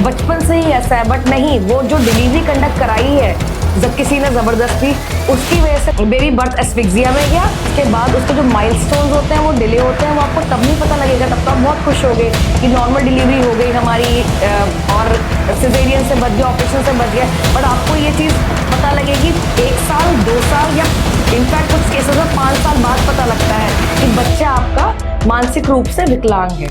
बचपन से ही ऐसा है, बट नहीं, वो जो डिलीवरी कंडक्ट कराई है जब किसी ने जबरदस्ती, उसकी वजह से बेबी बर्थ एस्फिक्सिया में गया। उसके बाद उसके जो माइलस्टोन्स होते हैं वो डिले होते हैं, वो आपको तब नहीं पता लगेगा, तब तो आप बहुत खुश हो गए कि नॉर्मल डिलीवरी हो गई हमारी और सिजेरियन से बच गया, ऑपरेशन से बच गया। बट आपको ये चीज़ पता लगेगी 1 साल 2 साल या इनफैक्ट कुछ केसेस में 5 साल बाद पता लगता है कि बच्चा आपका मानसिक रूप से विकलांग है।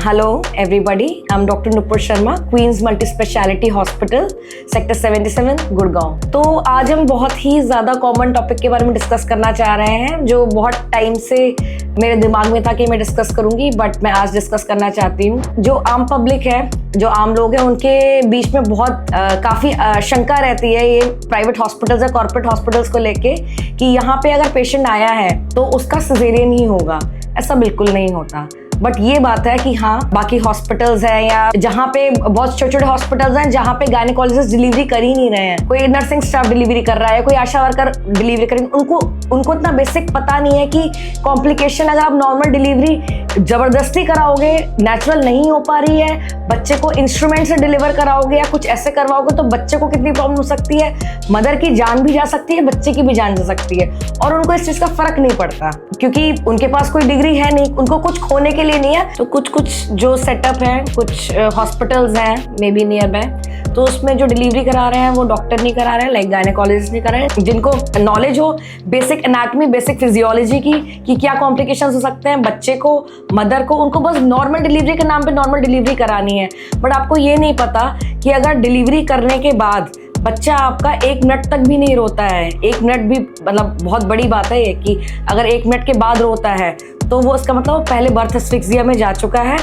Hello everybody, I am doctor Nupur Sharma, queens multi speciality hospital, sector 77, Gurgaon. तो आज हम बहुत ही ज़्यादा कॉमन टॉपिक के बारे में डिस्कस करना चाह रहे हैं, जो बहुत टाइम से मेरे दिमाग में था कि मैं डिस्कस करूंगी, बट मैं आज डिस्कस करना चाहती हूँ। जो आम पब्लिक है, जो आम लोग हैं, उनके बीच में बहुत काफ़ी शंका रहती है ये प्राइवेट हॉस्पिटल्स या कॉर्पोरेट हॉस्पिटल्स को लेके कि यहाँ पे अगर पेशेंट आया है तो उसका सिजेरियन ही होगा। ऐसा बिल्कुल नहीं होता। बट ये बात है कि हाँ, बाकी हॉस्पिटल्स हैं या जहाँ पे बहुत छोटे छोटे हॉस्पिटल्स हैं जहाँ पे गायनेकोलॉजिस्ट डिलीवरी कर ही नहीं रहे हैं, कोई नर्सिंग स्टाफ डिलीवरी कर रहा है, कोई आशा वर्कर डिलीवरी कर रही है, उनको इतना बेसिक पता नहीं है कि कॉम्प्लिकेशन, अगर आप नॉर्मल डिलीवरी जबरदस्ती कराओगे, नेचुरल नहीं हो पा रही है, बच्चे को इंस्ट्रूमेंट से डिलीवर कराओगे या कुछ ऐसे करवाओगे तो बच्चे को कितनी प्रॉब्लम हो सकती है। मदर की जान भी जा सकती है, बच्चे की भी जान जा सकती है, और उनको इस चीज का फर्क नहीं पड़ता क्योंकि उनके पास कोई डिग्री है नहीं, उनको कुछ खोने के लिए नहीं है। तो कुछ जो सेटअप है, कुछ हॉस्पिटल्स हैं मे बी नियर बाय, तो उसमें जो डिलीवरी करा रहे हैं वो डॉक्टर नहीं करा रहे हैं, लाइक गायनेकोलॉजिस्ट नहीं करा रहे हैं, जिनको नॉलेज हो बेसिक एनाटॉमी, बेसिक फिजियोलॉजी की कि क्या कॉम्प्लिकेशंस हो सकते हैं बच्चे को, मदर को, उनको बस नॉर्मल डिलीवरी के नाम पे नॉर्मल डिलीवरी करानी है। बट आपको ये नहीं पता कि अगर डिलीवरी करने के बाद बच्चा आपका 1 मिनट तक भी नहीं रोता है, 1 मिनट भी, मतलब बहुत बड़ी बात है ये कि अगर 1 मिनट के बाद रोता है तो वो उसका मतलब पहले बर्थ एस्फिक्सिया में जा चुका है,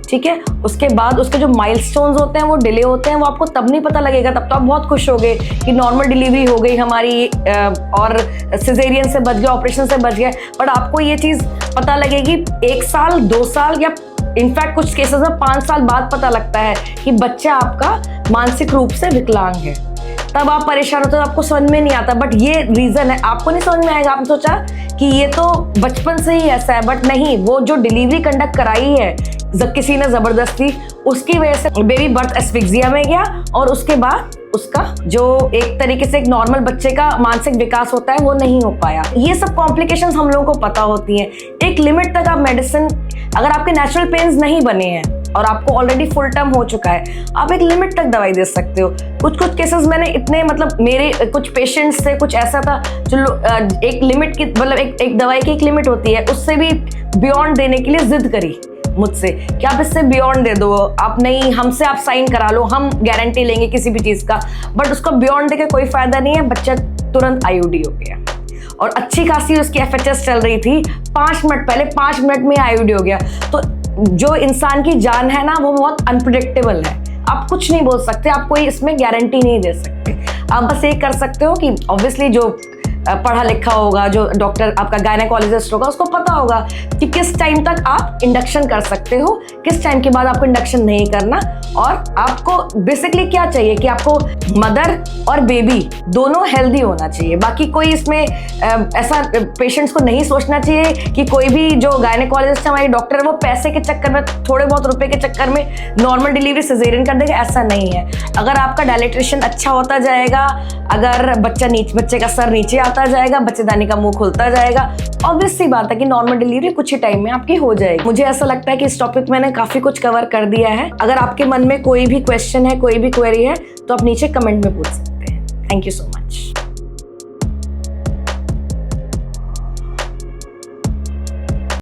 ठीक है। उसके बाद उसके जो माइलस्टोन्स होते हैं वो डिले होते हैं, वो आपको तब नहीं पता लगेगा, तब तो आप बहुत खुश हो गए कि नॉर्मल डिलीवरी हो गई हमारी और सिजेरियन से बच गया, ऑपरेशन से बच गया। बट आपको ये चीज़ पता लगेगी 1 साल 2 साल या इनफैक्ट कुछ केसेस में 5 साल बाद पता लगता है कि बच्चा आपका मानसिक रूप से विकलांग है। तब आप परेशान होते हो, आपको समझ में नहीं आता, बट ये रीजन है, आपको नहीं समझ में आएगा। आपने सोचा कि ये तो बचपन से ही ऐसा है, बट नहीं, वो जो डिलीवरी कंडक्ट कराई है जब किसी ने जबरदस्ती, उसकी वजह से बेबी बर्थ एस्फिक्सिया में गया और उसके बाद उसका जो एक तरीके से एक नॉर्मल बच्चे का मानसिक विकास होता है वो नहीं हो पाया। ये सब कॉम्प्लिकेशंस हम लोगों को पता होती हैं। एक लिमिट तक आप मेडिसिन, अगर आपके नेचुरल पेन्स नहीं बने हैं और आपको ऑलरेडी फुल टर्म हो चुका है, आप एक लिमिट तक दवाई दे सकते हो। कुछ केसेस मैंने इतने, मतलब मेरे कुछ पेशेंट्स से कुछ ऐसा था जो एक लिमिट की, मतलब एक दवाई की एक लिमिट होती है, उससे भी बियॉन्ड देने के लिए जिद करी मुझसे कि आप इससे बियॉन्ड दे दो, आप नहीं, हमसे आप साइन करा लो, हम गारंटी लेंगे किसी भी चीज़ का। बट उसको बियॉन्ड देके कोई फायदा नहीं है, बच्चा तुरंत IUD हो गया और अच्छी खासी उसकी FHS चल रही थी, 5 मिनट पहले 5 मिनट में IUD हो गया। तो जो इंसान की जान है ना, वो बहुत अनप्रिडिक्टेबल है, आप कुछ नहीं बोल सकते, आप कोई इसमें गारंटी नहीं दे सकते। आप बस ये कर सकते हो कि ऑब्वियसली जो पढ़ा लिखा होगा, जो डॉक्टर आपका गायनेकोलॉजिस्ट होगा, उसको पता होगा कि किस टाइम तक आप इंडक्शन कर सकते हो, किस टाइम के बाद आपको इंडक्शन नहीं करना। और आपको बेसिकली क्या चाहिए कि आपको मदर और बेबी दोनों हेल्दी होना चाहिए। बाकी कोई इसमें ऐसा पेशेंट्स को नहीं सोचना चाहिए कि कोई भी जो गायनेकोलॉजिस्ट हमारी डॉक्टर है वो पैसे के चक्कर में, थोड़े बहुत रुपए के चक्कर में नॉर्मल डिलीवरी सिजेरियन कर देगा, ऐसा नहीं है। अगर आपका डायलेट्रेशन अच्छा होता जाएगा, अगर बच्चे का सर नीचे आता जाएगा, बच्चेदानी का मुंह खुलता जाएगा, ऑब्वियस सी बात है कि नॉर्मल डिलीवरी कुछ ही टाइम में आपकी हो जाएगी। मुझे ऐसा लगता है कि इस टॉपिक मैंने काफी कुछ कवर कर दिया है। अगर आपके मन में कोई भी क्वेश्चन है, कोई भी क्वेरी है, तो आप नीचे कमेंट में पूछ सकते हैं। Thank you so much.